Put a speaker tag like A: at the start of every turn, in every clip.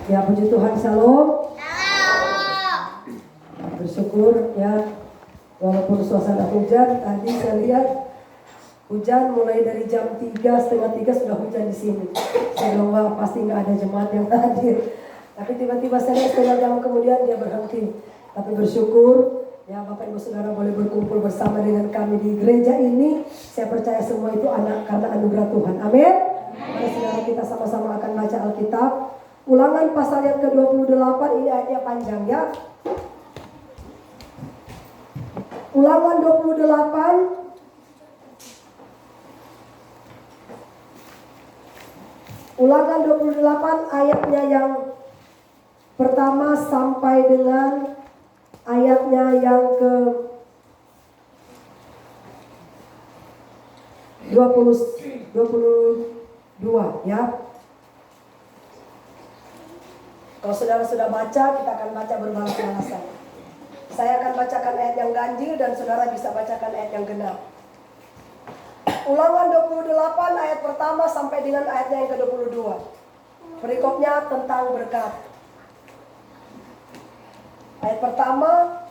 A: Ya, puji Tuhan, shalom. Bersyukur ya, walaupun suasana hujan, tadi saya lihat hujan mulai dari jam 2:30 sudah hujan di sini. Saya bilang, wah pasti nggak ada jemaat yang hadir. Tapi tiba-tiba saya lihat setengah jam kemudian dia berhenti. Tapi bersyukur ya, Bapak Ibu Saudara boleh berkumpul bersama dengan kami di gereja ini. Saya percaya semua itu karena anugerah Tuhan. Amin. Mari saudara kita sama-sama akan baca Alkitab. Ulangan pasal yang ke-28, ini ayatnya panjang ya. Ulangan 28 Ulangan 28 ayatnya yang pertama sampai dengan ayatnya yang ke 22 ya. Kalau saudara sudah baca, kita akan baca berbalas-balasan. Saya akan bacakan ayat yang ganjil dan saudara bisa bacakan ayat yang genap. Ulangan 28 ayat pertama sampai dengan ayatnya yang ke-22. Perikopnya tentang berkat. Ayat pertama,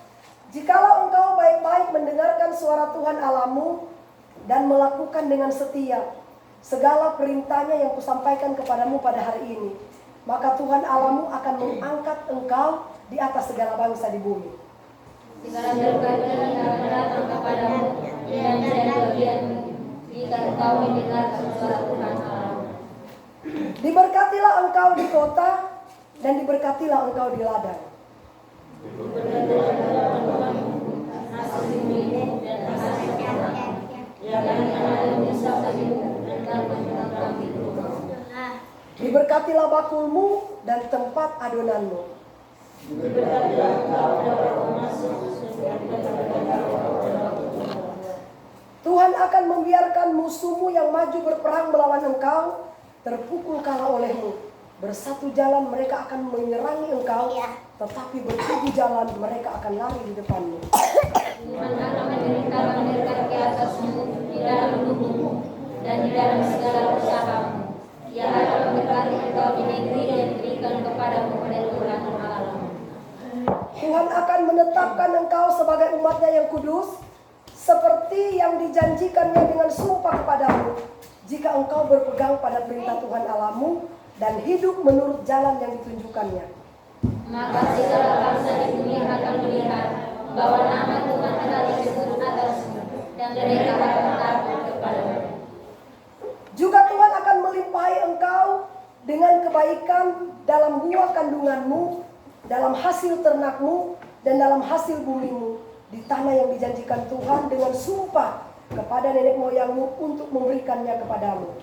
A: jikalau engkau baik-baik mendengarkan suara Tuhan Allahmu dan melakukan dengan setia segala perintahnya yang kusampaikan kepadamu pada hari ini, maka Tuhan Allahmu akan mengangkat engkau di atas segala bangsa di bumi.
B: Segala berkat yang datang kepadamu dan menjadi bagianmu jika engkau mendengarkan suara Tuhan Allahmu.
A: Diberkatilah engkau di kota dan diberkatilah engkau di ladang. Diberkatilah bakulmu dan tempat adonanmu. Tuhan akan membiarkan musuhmu yang maju berperang melawan engkau terpukul kalah olehmu. Bersatu jalan mereka akan menyerangi engkau, tetapi bertujuh jalan mereka akan lari di depanmu.
B: Tuhan akan memerintahkan berkat ke atasmu di dalam tubuhmu dan di dalam segala usahamu. Ia akan memberkati engkau di negeri dan diberikan kepadamu oleh Tuhan Allahmu.
A: Tuhan akan menetapkan engkau sebagai umatnya yang kudus, seperti yang dijanjikannya dengan sumpah kepadamu. jika engkau berpegang pada perintah Tuhan Allahmu dan hidup menurut jalan yang ditunjukkannya.
B: Maka segala bangsa di bumi akan melihat bahwa nama Tuhan telah disebut atasmu, dan mereka akan takut kepadamu.
A: Juga Tuhan akan melimpahi engkau dengan kebaikan dalam buah kandunganmu, dalam hasil ternakmu, dan dalam hasil bumimu, di tanah yang dijanjikan Tuhan dengan sumpah kepada nenek moyangmu untuk memberikannya kepadamu.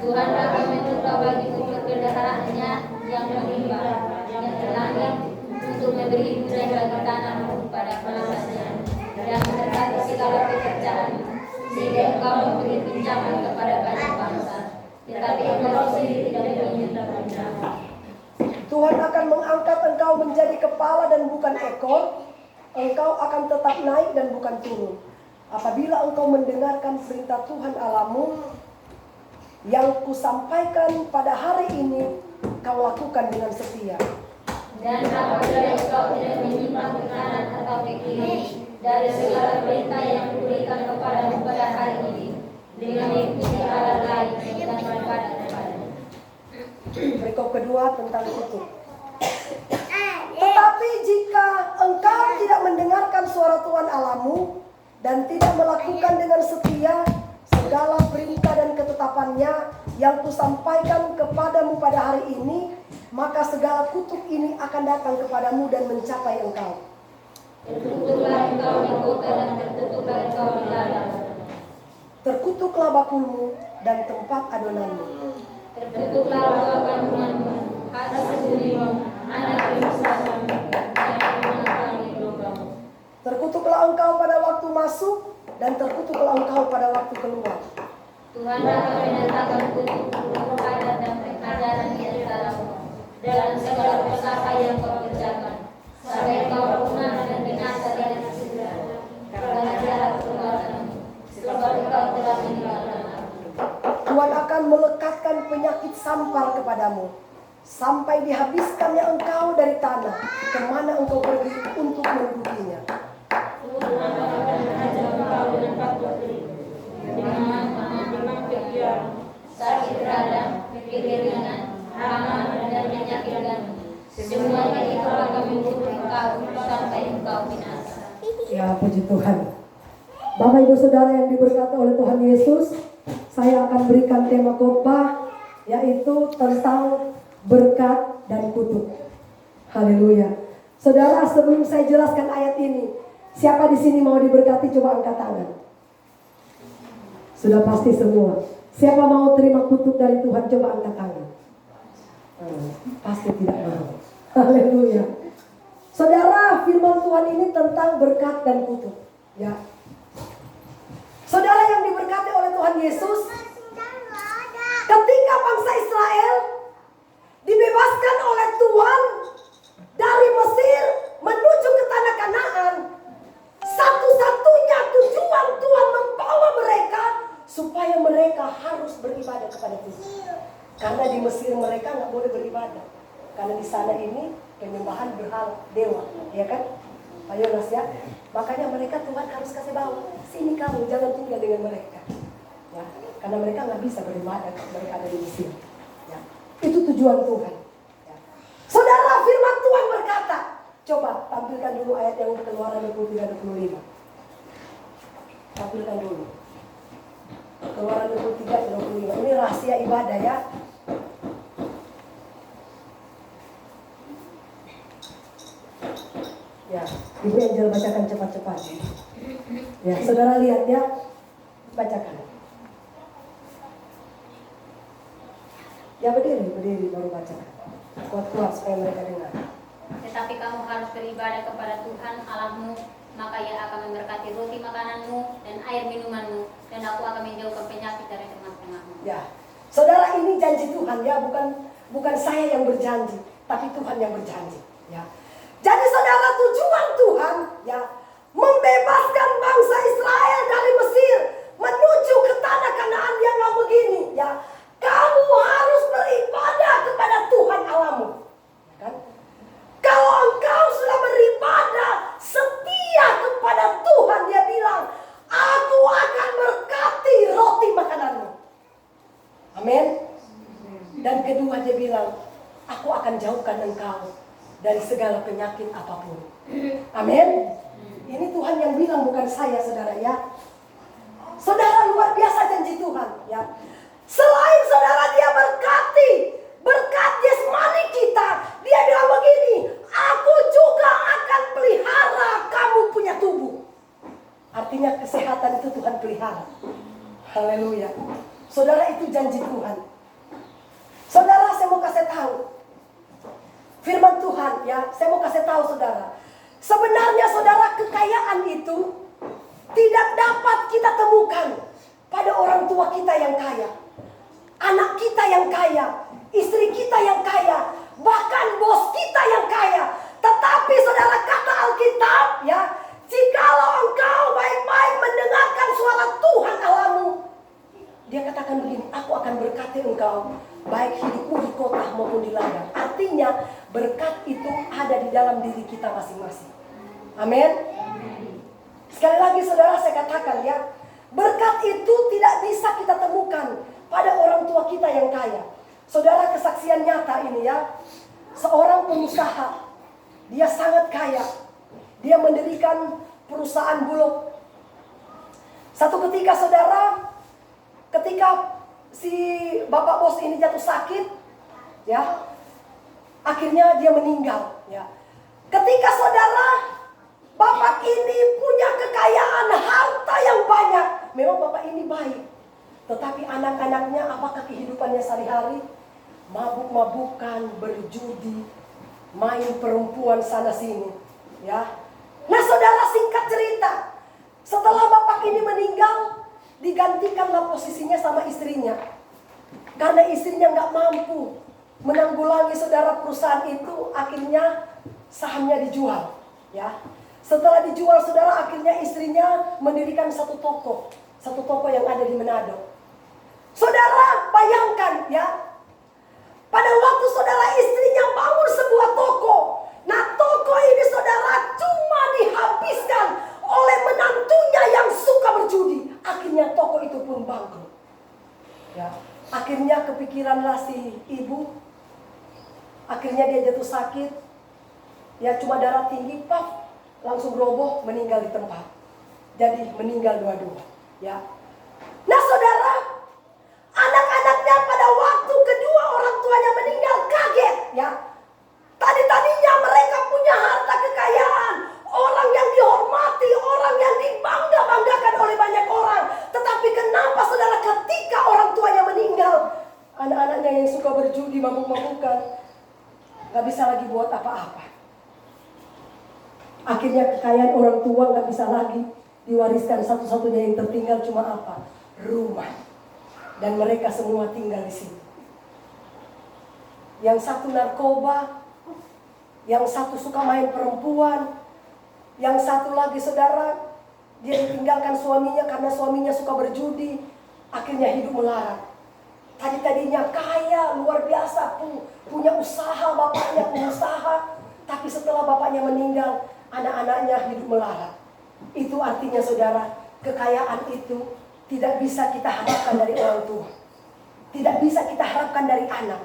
B: Tuhan akan membuka bagimu kebenarannya yang melimpah, yang terlangit, untuk memberi hujan bagi tanahmu pada masanya, dan memberkati segala pekerjaanmu, sehingga engkau memberi pinjaman kepada banyak bangsa, tetapi engkau sendiri tidak meminta pinjaman.
A: Tuhan akan mengangkat engkau menjadi kepala dan bukan ekor. Engkau akan tetap naik dan bukan turun. Apabila engkau mendengarkan perintah Tuhan Allahmu yang kusampaikan pada hari ini, kau lakukan dengan setia.
B: Dan apabila engkau tidak menyimpang ke kanan atau ke kiri dari segala perintah yang kuberikan kepadamu pada hari ini, dengan mengikuti Allah lain dan beribadah kepadanya.
A: Berikut kedua tentang kutuk. Tetapi jika engkau tidak mendengarkan suara Tuhan Allahmu dan tidak melakukan dengan setia segala perintah dan ketetapannya yang kusampaikan kepadamu pada hari ini, maka segala kutuk ini akan datang kepadamu dan mencapai engkau.
B: Terkutuklah engkau di kota dan terkutuklah engkau di ladang.
A: Terkutuklah bakulmu dan tempat adonanmu.
B: Terkutuklah buah kandunganmu, hasil bumimu, anak bungsumu, dan anak di lubangmu.
A: Terkutuklah engkau pada waktu masuk dan terkutuklah engkau pada waktu keluar.
B: Tuhan akan menyatakan kutuk huruf adat dan pengajaran di antaramu dalam segala usaha yang kau kerjakan, sampai kau punah dan binasa dengan segera karena jarak perbuatanmu, sebab engkau telah meninggalkan aku.
A: Tuhan akan melekatkan penyakit sampar kepadamu sampai dihabiskannya engkau dari tanah kemana engkau pergi untuk mendudukinya.
B: Tuhan akan mengajar engkau dengan faktor dengan pikiran, sakit radang, pikir ringan, hama dan penyakit gantung. Semuanya itu akan membunuh engkau sampai engkau binasa.
A: Ya, puji Tuhan. Bapak Ibu Saudara yang diberkati oleh Tuhan Yesus, saya akan berikan tema khotbah yaitu tentang berkat dan kutuk. Haleluya. Saudara, sebelum saya jelaskan ayat ini, siapa di sini mau diberkati? Coba angkat tangan. Sudah pasti semua. Siapa mau terima kutuk dari Tuhan? Coba angkat tangan. Pasti tidak mau. Haleluya. Saudara, firman Tuhan ini tentang berkat dan kutuk. Ya. Saudara yang diberkati oleh Tuhan Yesus, ketika bangsa Israel dibebaskan oleh Tuhan dari Mesir menuju ke tanah Kanaan, satu-satunya tujuan Tuhan membawa mereka supaya mereka harus beribadah kepada Tuhan. Karena di Mesir mereka nggak boleh beribadah, karena di sana ini penyembahan berhala dewa, ya kan? Pak Yonas ya, makanya mereka Tuhan harus kasih bawa, sini kamu jangan tinggal dengan mereka, ya, karena mereka nggak bisa beribadah, mereka ada di Mesir. Ya. Itu tujuan Tuhan. Ya. Saudara, firman Tuhan berkata, coba tampilkan dulu ayat yang Keluaran 23-25. Tampilkan dulu. Keluaran 23-25. Ini rahasia ibadah ya. Ya, Ibu Angel bacakan cepat-cepat. Ya, saudara lihat ya, bacakan. Ya berdiri baru bacakan. Kuat-kuat supaya mereka dengar.
B: Tetapi kamu harus beribadah kepada Tuhan Allahmu, maka Ia akan memberkati roti makananmu dan air minumanmu, dan aku akan menjauhkan penyakit dari tengah-tengahmu.
A: Ya, saudara, ini janji Tuhan ya, bukan saya yang berjanji, tapi Tuhan yang berjanji. Ya. Jadi saudara, tujuan Tuhan ya membebaskan bangsa Israel dari Mesir menuju ke tanah Kanaan yang nggak begini. Ya, kamu harus beribadah kepada Tuhan Allahmu. Ya kan? Kalau engkau sudah beribadah setia kepada Tuhan, dia bilang, aku akan berkati roti makananmu. Dan kedua dia bilang, aku akan jauhkan engkau dari segala penyakit apapun. Amin. Ini Tuhan yang bilang, bukan saya, saudara ya. Saudara, luar biasa janji Tuhan ya. Selain saudara dia berkati berkat jasmani kita, dia bilang begini, aku juga akan pelihara kamu punya tubuh. Artinya kesehatan itu Tuhan pelihara. Haleluya. Saudara, itu janji Tuhan. Saudara, saya mau kasih tahu firman Tuhan ya. Saya mau kasih tahu saudara, sebenarnya saudara, kekayaan itu tidak dapat kita temukan pada orang tua kita yang kaya, anak kita yang kaya, istri kita yang kaya, bahkan bos kita yang kaya. Tetapi saudara, kata Alkitab ya, jikalau engkau baik-baik mendengarkan suara Tuhan Allahmu, dia katakan begini, aku akan berkati engkau baik hidupmu di kota maupun di ladang. Artinya berkat itu ada di dalam diri kita masing-masing. Amin. Sekali lagi saudara, saya katakan ya, berkat itu tidak bisa kita temukan pada orang tua kita yang kaya. Saudara, kesaksian nyata ini ya, seorang pengusaha, dia sangat kaya, dia mendirikan perusahaan bulog. Satu ketika saudara, ketika si bapak bos ini jatuh sakit ya, akhirnya dia meninggal ya. Ketika saudara, bapak ini punya kekayaan harta yang banyak. Memang bapak ini baik, tetapi anak-anaknya apakah kehidupannya sehari-hari? Mabuk-mabukan, berjudi, main perempuan sana sini ya. Nah saudara, singkat cerita, setelah bapak ini meninggal, digantikanlah posisinya sama istrinya. Karena istrinya nggak mampu menanggulangi saudara perusahaan itu, akhirnya sahamnya dijual ya. Setelah dijual saudara, akhirnya istrinya mendirikan satu toko yang ada di Manado. Saudara, bayangkan ya, pada waktu saudara istrinya bangun sebuah toko, nah toko ini saudara cuma dihabiskan oleh menantunya yang suka berjudi. Akhirnya toko itu pun bangkrut ya. Akhirnya kepikiranlah si ibu, akhirnya dia jatuh sakit ya, cuma darah tinggi, paf, langsung roboh, meninggal di tempat. Jadi meninggal dua-dua ya. Nah saudara, anak-anaknya pada waktu kedua orang tuanya meninggal kaget ya. Tadinya mereka punya harta kekayaan, orang yang dihormati, orang yang dibangga-banggakan oleh banyak orang. Tetapi kenapa saudara, ketika orang tuanya meninggal, anak-anaknya yang suka berjudi, mabuk-mabukan, gak bisa lagi buat apa-apa. Akhirnya kekayaan orang tua gak bisa lagi diwariskan. Satu-satunya yang tertinggal cuma apa? Rumah. Dan mereka semua tinggal di sini. Yang satu narkoba, yang satu suka main perempuan, yang satu lagi saudara, dia ditinggalkan suaminya karena suaminya suka berjudi. Akhirnya hidup melarat. Tadinya kaya, luar biasa, punya usaha, bapaknya pengusaha. Tapi setelah bapaknya meninggal, anak-anaknya hidup melarat. Itu artinya saudara, kekayaan itu tidak bisa kita harapkan dari orang tua, tidak bisa kita harapkan dari anak,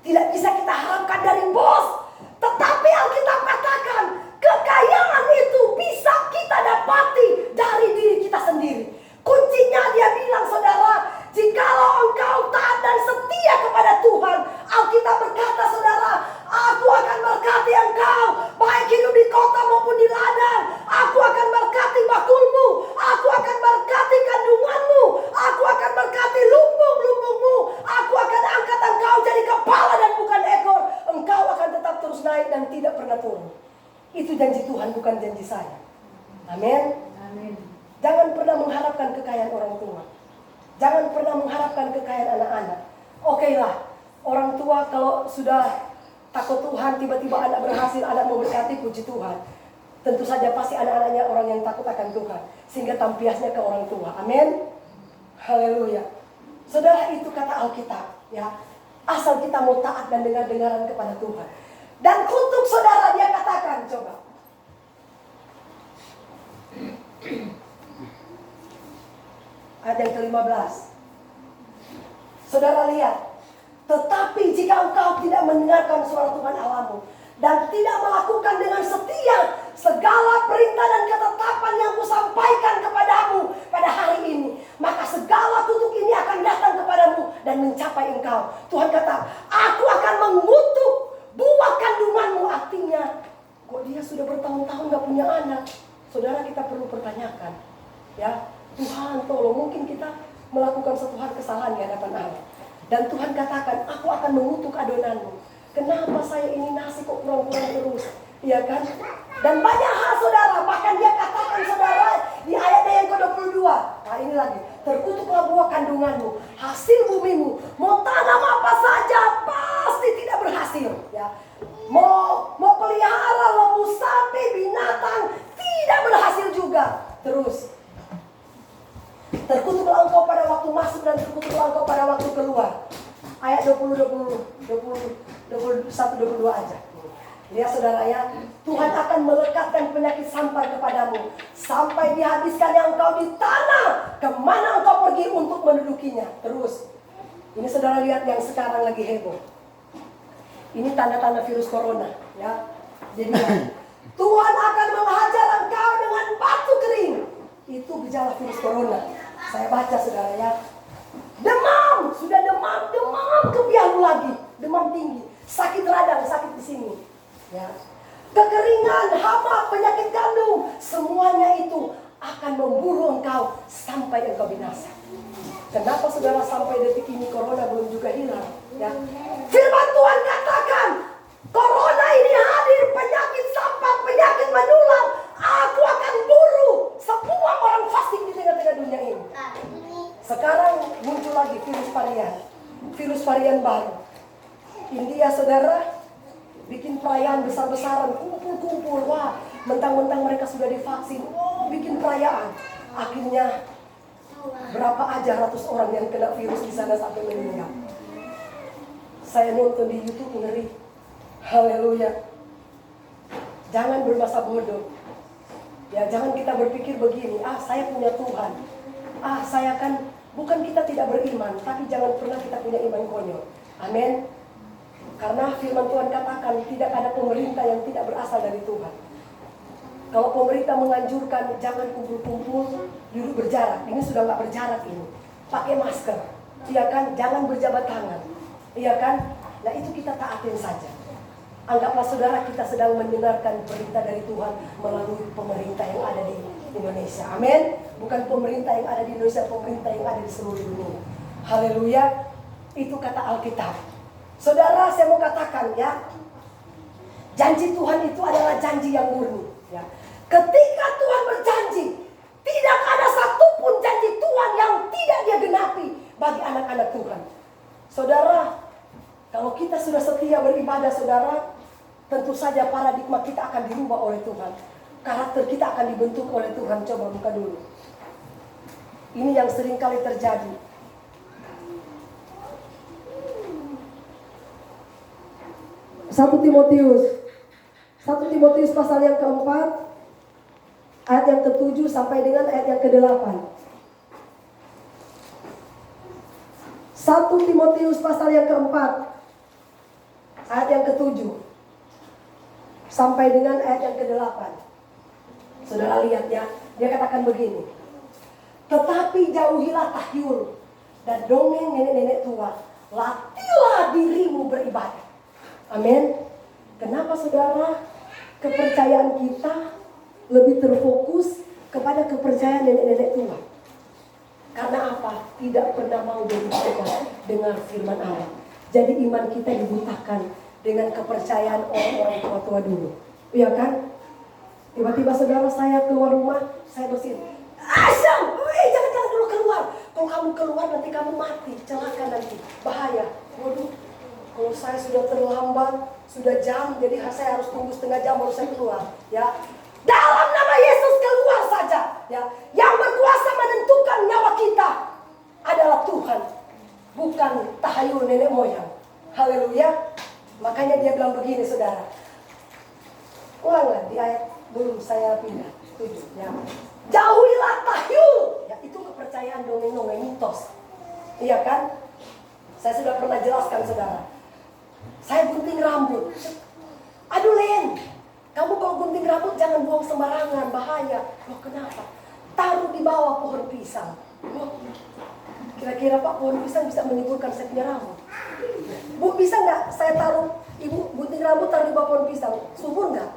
A: tidak bisa kita harapkan dari bos. Tetapi Alkitab katakan, kekayaan itu bisa kita dapati dari diri kita sendiri. Kuncinya dia bilang saudara, jikalau engkau taat dan setia kepada Tuhan, Alkitab berkata saudara, aku akan berkati engkau, baik hidup di kota maupun di ladang. Aku akan berkati bakulmu, aku akan berkati kandunganmu, aku akan berkati lumbung-lumbungmu, aku akan angkat engkau jadi kepala dan bukan ekor. Engkau akan tetap terus naik dan tidak pernah turun. Itu janji Tuhan, bukan janji saya. Amin.
B: Amin.
A: Jangan pernah mengharapkan kekayaan orang tua. Jangan pernah mengharapkan kekayaan anak-anak. Oke lah, orang tua kalau sudah takut Tuhan, tiba-tiba anak berhasil, anak memberkati, puji Tuhan. Tentu saja pasti anak-anaknya orang yang takut akan Tuhan, sehingga tampiasnya ke orang tua. Amin. Haleluya. Saudara, itu kata Alkitab ya. Asal kita mau taat dan dengar-dengaran kepada Tuhan. Dan kutuk saudara, dia katakan, coba. Ayat yang ke-15. Saudara lihat, Tetapi jika engkau tidak mendengarkan suara Tuhan Allahmu dan tidak melakukan dengan setia segala perintah dan ketetapan yang kusampaikan kepadamu pada hari ini, maka segala kutuk ini akan datang kepadamu dan mencapai engkau. Tuhan kata, aku akan mengutuk buah kandunganmu. Artinya, kok dia sudah bertahun-tahun gak punya anak? Saudara, kita perlu pertanyakan, ya, Tuhan tolong, mungkin kita melakukan satu hal kesalahan di hadapan Allah. Dan Tuhan katakan, aku akan mengutuk adonanmu. Kenapa saya ini nasi kok kurang-kurang terus? Iya kan? Dan banyak hal saudara, bahkan dia katakan saudara di ayatnya yang ke-22. Nah ini lagi, terkutuklah buah kandunganmu, hasil bumimu, mau tanam apa saja pasti tidak berhasil. Ya, mau pelihara lembu, sapi, binatang tidak berhasil juga. Terus, terkutuklah engkau pada waktu masuk dan terkutuklah engkau pada waktu keluar. Ayat 21, 22 aja. Lihat saudara ya, Tuhan akan melekatkan penyakit sampar kepadamu sampai dihabiskannya engkau di tanah kemana engkau pergi untuk mendudukinya. Terus, ini saudara lihat yang sekarang lagi heboh. Ini tanda-tanda virus corona, ya. Jadi Tuhan akan menghajar engkau dengan batu kering. Itu gejala virus corona. Saya baca saudara ya. Demam, sudah demam kebiasaan lagi, demam tinggi, sakit radang, sakit di sini. Ya. Kekeringan, hama, penyakit kandung, semuanya itu akan memburu engkau sampai engkau binasa. Kenapa saudara sampai detik ini corona belum juga hilang? Ya. Firman Tuhan katakan, corona ini hadir, penyakit sampar, penyakit menular. Aku akan buru semua orang fasting di tengah-tengah dunia ini. Sekarang muncul lagi virus varian baru. India saudara bikin perayaan besar-besaran, kumpul-kumpul, wah, mentang-mentang mereka sudah divaksin, bikin perayaan. Akhirnya berapa aja ratus orang yang kena virus di sana sampai meninggal. Saya nonton di YouTube ngeri. Haleluya. Jangan bermasa bodoh. Ya, jangan kita berpikir begini, saya punya Tuhan. Saya kan, bukan kita tidak beriman, tapi jangan pernah kita punya iman konyol. Amin. Karena firman Tuhan katakan tidak ada pemerintah yang tidak berasal dari Tuhan. Kalau pemerintah menganjurkan jangan kumpul-kumpul, duduk berjarak. Ini sudah nggak berjarak ini. Pakai masker, iya kan? Jangan berjabat tangan, iya kan? Nah itu kita taatin saja. Anggaplah saudara kita sedang mendengarkan perintah dari Tuhan melalui pemerintah yang ada di Indonesia. Amin. Bukan pemerintah yang ada di Indonesia, pemerintah yang ada di seluruh dunia. Haleluya. Itu kata Alkitab. Saudara, saya mau katakan ya, janji Tuhan itu adalah janji yang murni. Ya. Ketika Tuhan berjanji, tidak ada satupun janji Tuhan yang tidak dia genapi bagi anak-anak Tuhan. Saudara, kalau kita sudah setia beribadah saudara, tentu saja paradigma kita akan dirubah oleh Tuhan. Karakter kita akan dibentuk oleh Tuhan. Coba buka dulu. Ini yang sering kali terjadi. 1 Timotius pasal yang keempat, ayat yang ke-7 sampai dengan ayat yang ke-8. 1 Timotius pasal yang keempat, ayat yang ke-7 sampai dengan ayat yang ke-8. Saudara lihat ya, dia katakan begini. Tetapi jauhilah tahyul dan dongeng nenek-nenek tua. Latihlah dirimu beribadah. Amin. Kenapa saudara? Kepercayaan kita lebih terfokus kepada kepercayaan nenek-nenek tua. Karena apa? Tidak pernah mau berbicara dengan firman Allah. Jadi iman kita dibutakan dengan kepercayaan orang-orang tua-tua dulu. Iya kan? Tiba-tiba saudara saya keluar rumah, saya bersin. Asyam! Jangan dulu keluar. Kalau kamu keluar nanti kamu mati. Celaka nanti. Bahaya. Waduh. Kalau saya sudah terlambat, sudah jam, jadi saya harus tunggu setengah jam baru saya keluar. Ya, dalam nama Yesus keluar saja. Ya, yang berkuasa menentukan nyawa kita adalah Tuhan, bukan tahayul nenek moyang. Haleluya. Makanya dia bilang begini, saudara. Ulangan di ayat belum saya pindah 7. Ya, jauhilah tahayul. Ya, itu kepercayaan dongeng-dongeng mitos. Iya kan? Saya sudah pernah jelaskan saudara. Saya gunting rambut. Aduh Len, kamu kalau gunting rambut jangan buang sembarangan, bahaya. Loh kenapa? Taruh di bawah pohon pisang. Loh, kira-kira Pak pohon pisang bisa menimbulkan saya punya rambut? Bu bisa nggak saya taruh, ibu gunting rambut taruh di bawah pohon pisang? Subur nggak?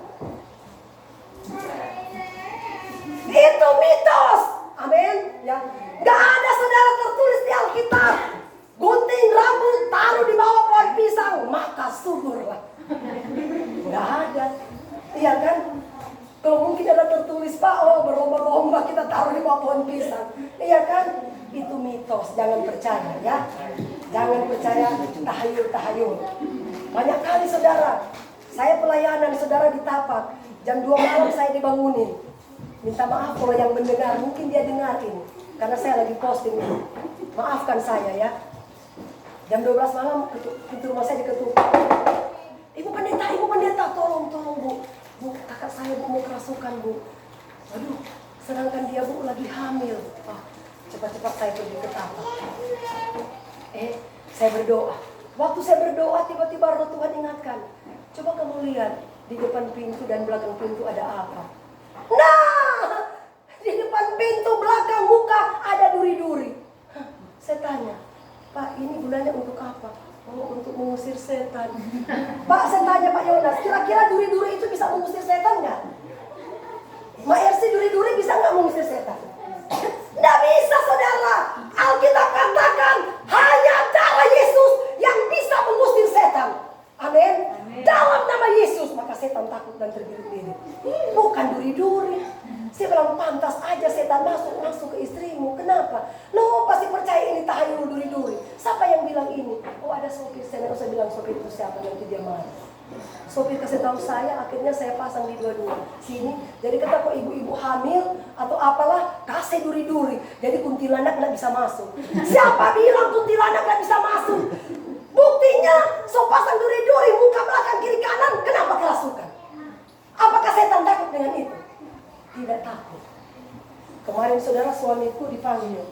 A: Itu mitos. Amin. Ya, nggak ada saudara tertulis di Alkitab. Gunting rambut taruh di bawah pohon pisang maka subur lah. Nggak ada. Iya kan? Kalau mungkin ada tertulis Pak, oh berlomba-lomba kita taruh di bawah pohon pisang. Iya kan? Itu mitos, jangan percaya ya. Jangan percaya tahayul-tahayul. Banyak kali saudara, saya pelayanan saudara di Tapak. Jam 2 malam saya dibangunin. Minta maaf kalau yang mendengar, mungkin dia dengarin. Karena saya lagi posting ini. Maafkan saya ya. Jam 12 malam pintu rumah saya diketuk. Ibu pendeta, tolong Bu. Bu, kakak saya Bu mau kerasukan Bu. Aduh, sedangkan dia Bu lagi hamil. Cepat-cepat saya pergi ke Tapak. Saya berdoa. Waktu saya berdoa tiba-tiba roh Tuhan ingatkan. Coba kamu lihat di depan pintu dan belakang pintu ada apa? Nah, di depan pintu belakang muka ada duri-duri. Saya tanya, Pak ini gunanya untuk apa? Oh untuk mengusir setan. Pak saya tanya Pak Yonas, kira-kira duri-duri itu bisa mengusir setan nggak? Mbak Ersi duri-duri bisa nggak mengusir setan? Nggak bisa saudara. Alkitab katakan hanya darah Yesus yang bisa mengusir setan. Amin. Dalam nama Yesus maka setan takut dan terbirit-birit. Bukan duri-duri. Saya bilang pantas aja setan masuk ke istrimu. Kenapa? Lo pasti percaya ini tahayul duri-duri. Siapa yang bilang ini? Oh ada sopir. Saya nggak usah bilang sopir itu siapa, nanti dia marah. Sopir kasih tahu saya, akhirnya saya pasang di dua-dua sini. Jadi kata kok ibu-ibu hamil atau apalah kasih duri-duri. Jadi kuntilanak nggak bisa masuk. Siapa bilang kuntilanak nggak bisa masuk? Buktinya, so pasang duri-duri muka belakang kiri kanan, kenapa kerasukan? Apakah setan takut dengan itu? Tidak takut. Kemarin saudara suamiku dipanggil.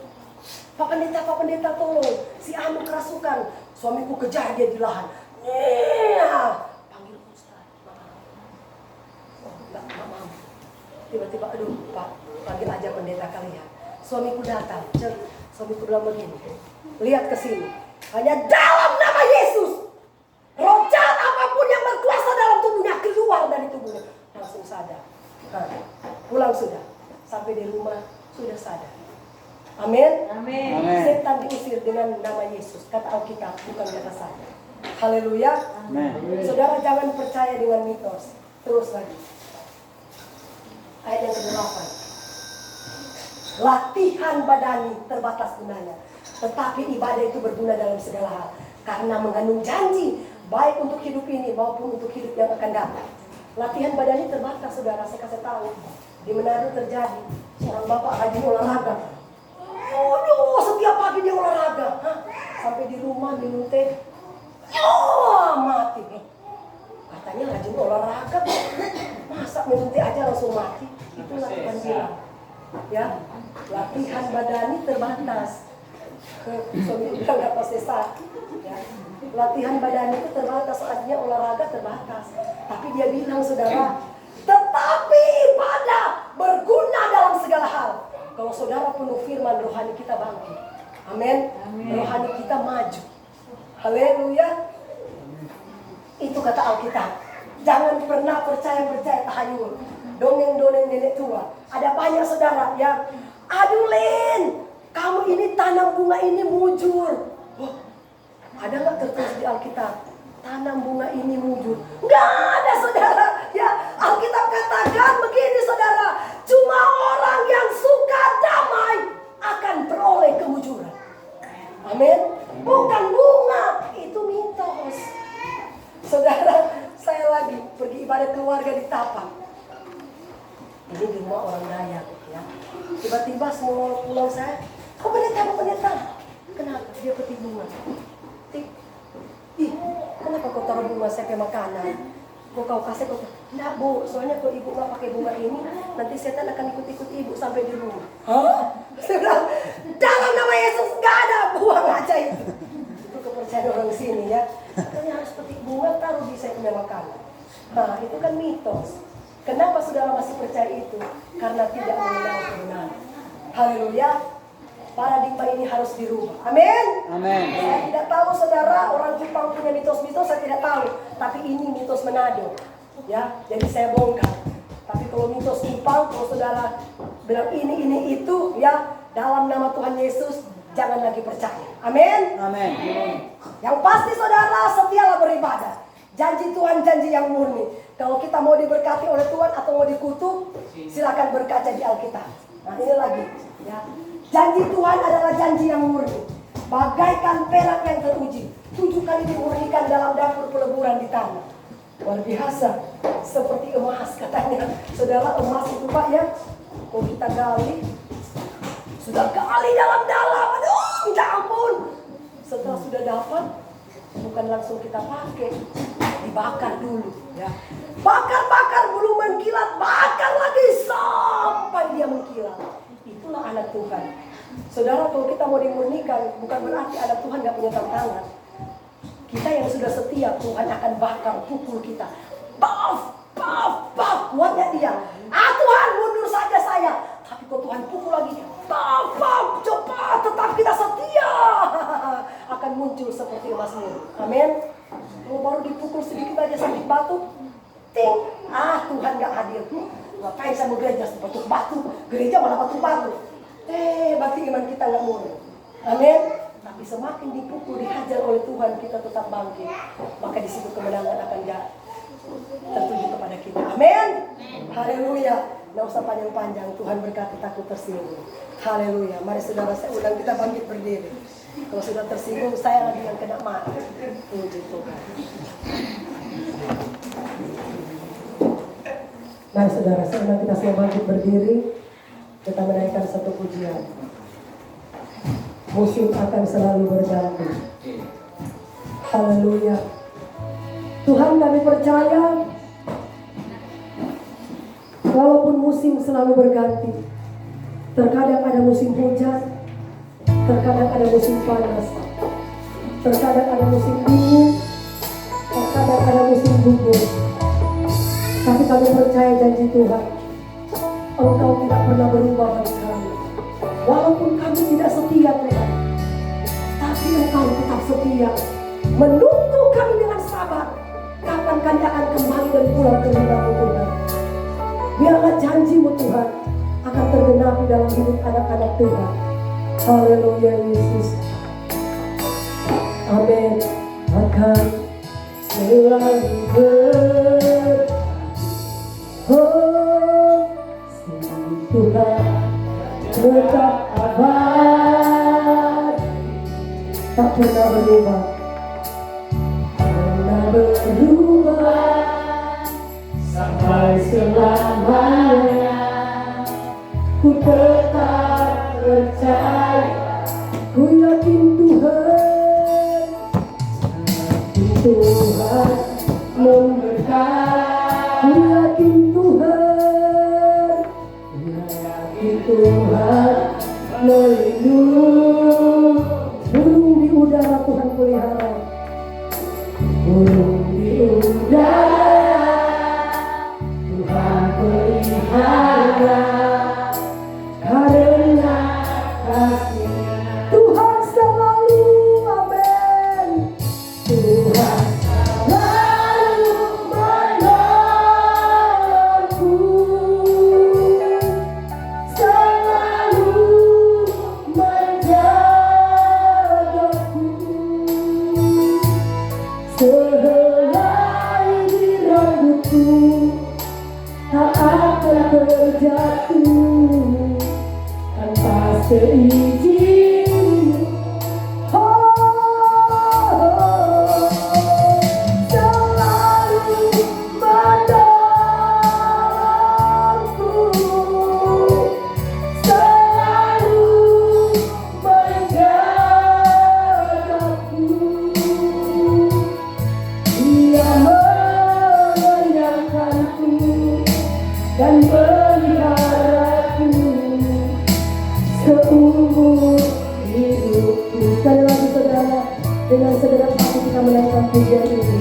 A: Pak pendeta tolong, si Anu kerasukan. Suamiku kejar dia di lahan. Panggil Ustaz, maaf. Tiba-tiba, aduh Pak, panggil aja pendeta kalian. Suamiku datang, suamiku bilang begini, lihat ke sini. Hanya dalam nama Yesus, roh jahat apapun yang berkuasa dalam tubuhnya keluar dari tubuhnya. Langsung sadar. Pulang sudah. Sampai di rumah sudah sadar. Amin. Setan diusir dengan nama Yesus. Kata Alkitab, bukan kata saya. Haleluya. Saudara jangan percaya dengan mitos. Terus lagi. Ayat yang ke-8. Latihan badani terbatas gunanya. Tetapi ibadah itu berguna dalam segala hal. Karena mengandung janji. Baik untuk hidup ini maupun untuk hidup yang akan datang. Latihan badani terbatas saudara. Saya kasih tahu. Di Manado terjadi. Seorang bapak rajin olahraga. Aduh, setiap pagi dia olahraga. Sampai di rumah minum teh. Mati. Katanya rajin olahraga. Masa minum teh aja langsung mati. Itu latihan bilang. Ya, latihan badani terbatas. Suami bilang gak pasti sakit. Ya. Latihan badani itu terbatas, artinya olahraga terbatas. Tapi dia bilang saudara, tetapi ibadah berguna dalam segala hal. Kalau saudara penuh firman, rohani kita bangkit. Amin. Rohani kita maju. Haleluya. Itu kata Alkitab. Jangan pernah percaya tahayul. Dongeng-dongeng nenek tua. Ada banyak saudara yang, aduh Len, kamu ini tanam bunga ini mujur. Wah, ada nggak tertulis di Alkitab? Tanam bunga ini mujur. Nggak ada saudara. Ya, Alkitab katakan begini saudara. Cuma orang yang suka damai akan beroleh kemujuran. Amin. Bukan bunga, itu mitos. Saudara, saya lagi pergi ibadah keluarga di Tapak. Ini di rumah orang Dayak, ya. Tiba-tiba semua pulang saya, pendeta. Kenapa? Dia petik bunga. Kenapa kau taruh bunga saya ke makanan? Kau kasih kau? Enggak Bu, soalnya kalau ibu nggak pakai bunga ini, nanti setan akan ikut-ikut ibu sampai di rumah. Hah? Saya bilang, dalam nama Yesus nggak ada, buang aja itu. Itu kepercayaan. ya. Katanya harus petik bunga taruh di saya punya makanan. Nah itu kan mitos. Kenapa saudara masih percaya itu? Karena tidak mengenal kebenaran. Haleluya. Paradigma ini harus dirubah. Amin.
C: Amin.
A: Saya tidak tahu saudara orang Jepang punya mitos-mitos, saya tidak tahu. Tapi ini mitos Manado. Ya, jadi saya bongkar. Tapi kalau mitos Jepang, kalau saudara bilang ini itu, ya dalam nama Tuhan Yesus jangan lagi percaya. Amin.
C: Amin.
A: Yang pasti saudara setialah beribadah. Janji Tuhan janji yang murni. Kalau kita mau diberkati oleh Tuhan atau mau dikutuk, silakan berkaca di Alkitab. Nah ini lagi, ya. Janji Tuhan adalah janji yang murni. Bagaikan perak yang teruji, 7 kali dimurnikan dalam dapur peleburan di tanah. Luar biasa, seperti emas katanya. Saudara, emas itu Pak ya, kalau kita gali, sudah gali dalam-dalam, aduh minta ampun. Setelah sudah dapat, bukan langsung kita pakai, dibakar dulu ya. Bakar belum mengkilat, bakar lagi sampai dia mengkilat. Itulah anak Tuhan. Saudara, kalau kita mau dimurnikan, bukan berarti anak Tuhan gak punya tantangan. Kita yang sudah setia, Tuhan akan bakar, pukul kita. Baf, kuatnya dia. Tuhan mundur saja saya. Tapi kalau Tuhan pukul lagi, baf, cepat, tetap kita setia. Akan muncul seperti Mazmur. Amin. Kalau baru dipukul sedikit aja sakit batuk, ting, Tuhan gak hadir. Ngapain sama gereja batuk batu, gereja malah batu. Berarti iman kita gak murni. Amin. Tapi semakin dipukul, dihajar oleh Tuhan, kita tetap bangkit. Maka di situ kemenangan akan tertuju kepada kita. Amin. Haleluya. Nggak usah panjang-panjang. Tuhan berkati takut tersinggung. Haleluya. Mari saudara, saya undang kita bangkit berdiri. Kalau sudah tersinggung, saya lagi yang kena marah. Puji Tuhan. Mari saudara, saya undang kita semua bangkit berdiri. Kita menaikkan satu pujian. Musim akan selalu berganti. Haleluya. Tuhan, kami percaya walaupun musim selalu berganti, terkadang ada musim hujan, terkadang ada musim panas, terkadang ada musim dingin, terkadang ada musim gugur. Tapi kami percaya janji Tuhan, Engkau tidak pernah berubah bagi kami. Walaupun kami tidak setia Tuhan, tapi Engkau tetap setia, menunggu kami dengan sabar. Kapan kami akan kembali dan pulang ke rumah-Mu Tuhan. Biarlah janji-Mu Tuhan akan tergenapi dalam hidup anak-anak Tuhan. Haleluya Yesus. Amin. Akan selalu Tuhan tetap abad, tak pernah berubah, sampai selamanya. Ku tetap percaya, ku yakin Tuhan memberkati. Ku yakin Tuhan melindungi. Burung di udara Tuhan pelihara, burung di udara Tuhan pelihara. Karena kasih Tuhan selalu, amin. Tuhan selalu menolongku, selalu menjagaku. Sehelai di rambutku tak akan terjatuh tanpa seizin. Selalu menolongku, selalu menjagaku. Dia mengenyangkanku dan meliharaku seumur hidupku. Sekali lagi saudara, dengan segera hati kita menaikkan pujian ini.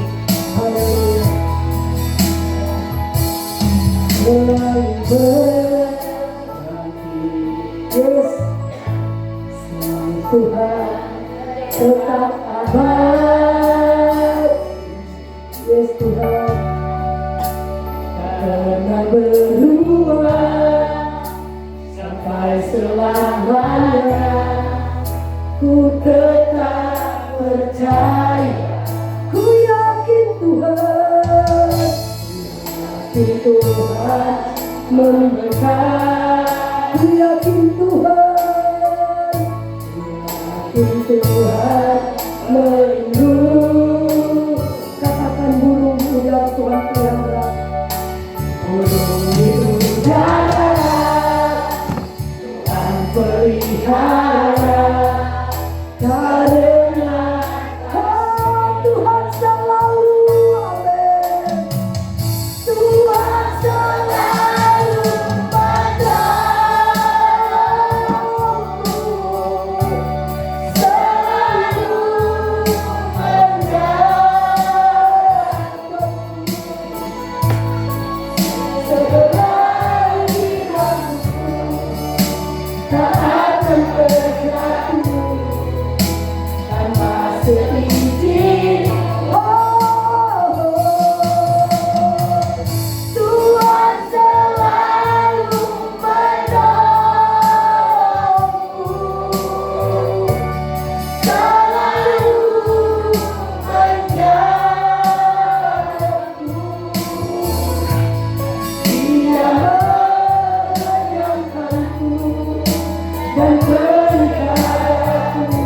A: Haleluya. Mulai berganti, yes, Sang Tuhan tetap abad, yes Tuhan, tak pernah berubah sampai selamanya. Ku tetap percaya, ku yakin Tuhan, yakin Tuhan memberkati, ku yakin Tuhan, yakin Tuhan melindungi. Katakan burung di udara Tuhan pelihara, burung di udara Tuhan pelihara. Karena Tuhan selalu, amin, Tuhan selalu menolongmu, selalu menjagamu, selagi hatiku tak akan terjatuh tanpa seizin. Tuhan selalu menolongmu, selalu menjagamu. Dia menyayangkanku dan peliharaku.